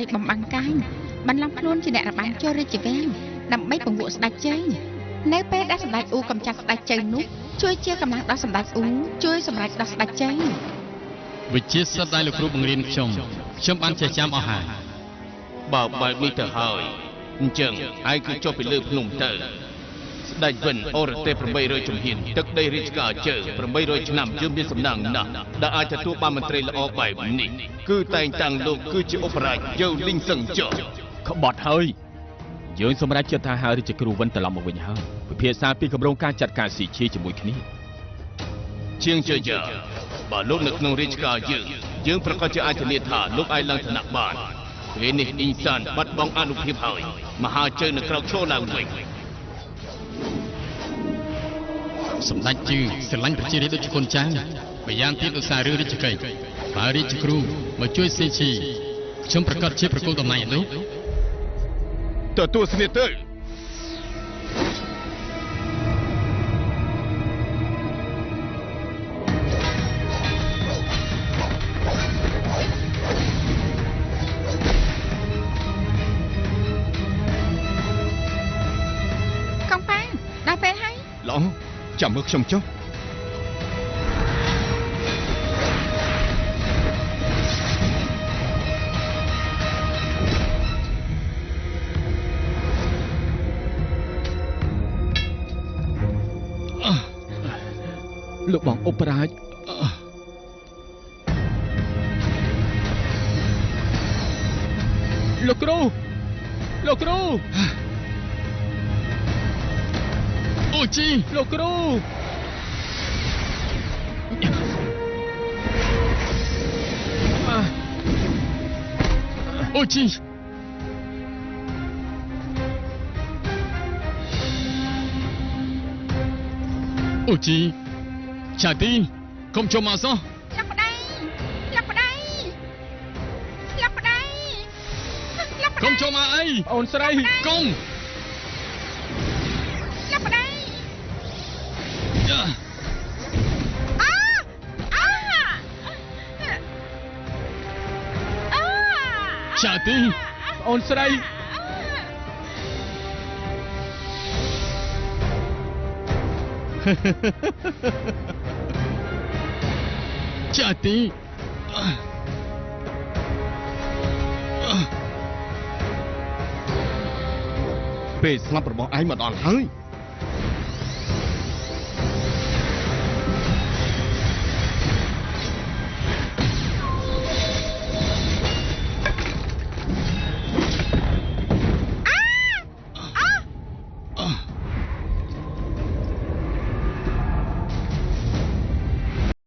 ដើម្បីបំបាំងកាយបន្លំខ្លួនជាអ្នករបាំចូលរាជវាំងដើម្បីពង្វក់ស្ដេចជ័យនៅពេលដែលសម្ដេចអ៊ូកំចាត់ស្ដេចជ័យនោះជួយជាកម្លាំងដល់សម្ដេចអ៊ូជួយសម្រេចដល់ស្ដេចជ័យវិជាសិទ្ធដែលលោកគ្រូបង្រៀនខ្ញុំបានចេះចាំអស់ហើយបើបែបនេះទៅហើយអញ្ចឹងឯងគឺចុះពីលើភ្នំទៅស្ដេចវិនអរទេស800ជំហានទឹកដីរាជការជើ800ឆ្នាំយើងមានសំណាងណាស់ដែលអាចទទួលបានមន្ត្រីល្អបែបនេះគឺតែងតាំងលោកគឺជាឧបរាជយោលីងសឹងចុះក្បត់ហើយយើងសម្រេចចិត្តថាហៅរាជគ្រូវិនត្រឡប់មកវិញហើយពិភាក្សាពីគម្រោងការចាត់ការស៊ីឈីជាមួយគ្នាជាងជយាបើលោកនៅក្នុងរាជការយើងប្រកាសជាអាចធានាថាលោកអាចឡើងឋានៈបានពេលនេះអ៊ីសានបាត់បង់អនុភាពហើយមហាជើងនៅក្រោកឈរឡើងវិញសម្ដេចជឿស្រឡាញ់ប្រជារាស្ត្រដូចជាកូនចៅម្យ៉ាងទៀតឧស្សាហ៍រឿងរាជកិច្ចបើរាជគ្រូមកជួយសេឈីខ្ញុំប្រកាសជាប្រគល់តំណែងឲ្យលោកទទួលស្នៀតទៅកំប៉ាងដល់ពេលហើយល្អចាំមើលខ្ញុំចុះលោកបងឧបរាជលោកគ្រូអូជីលោកគ្រូអូជីអូជីឆាទីកុំចូលមកសោះលោកប្តីកុំចូលមកអីអូនស្រីកុំលោកប្តីឆាទីអូនស្រីឆាទីពេលស្លាប់របស់ឯងមកដល់ហើយ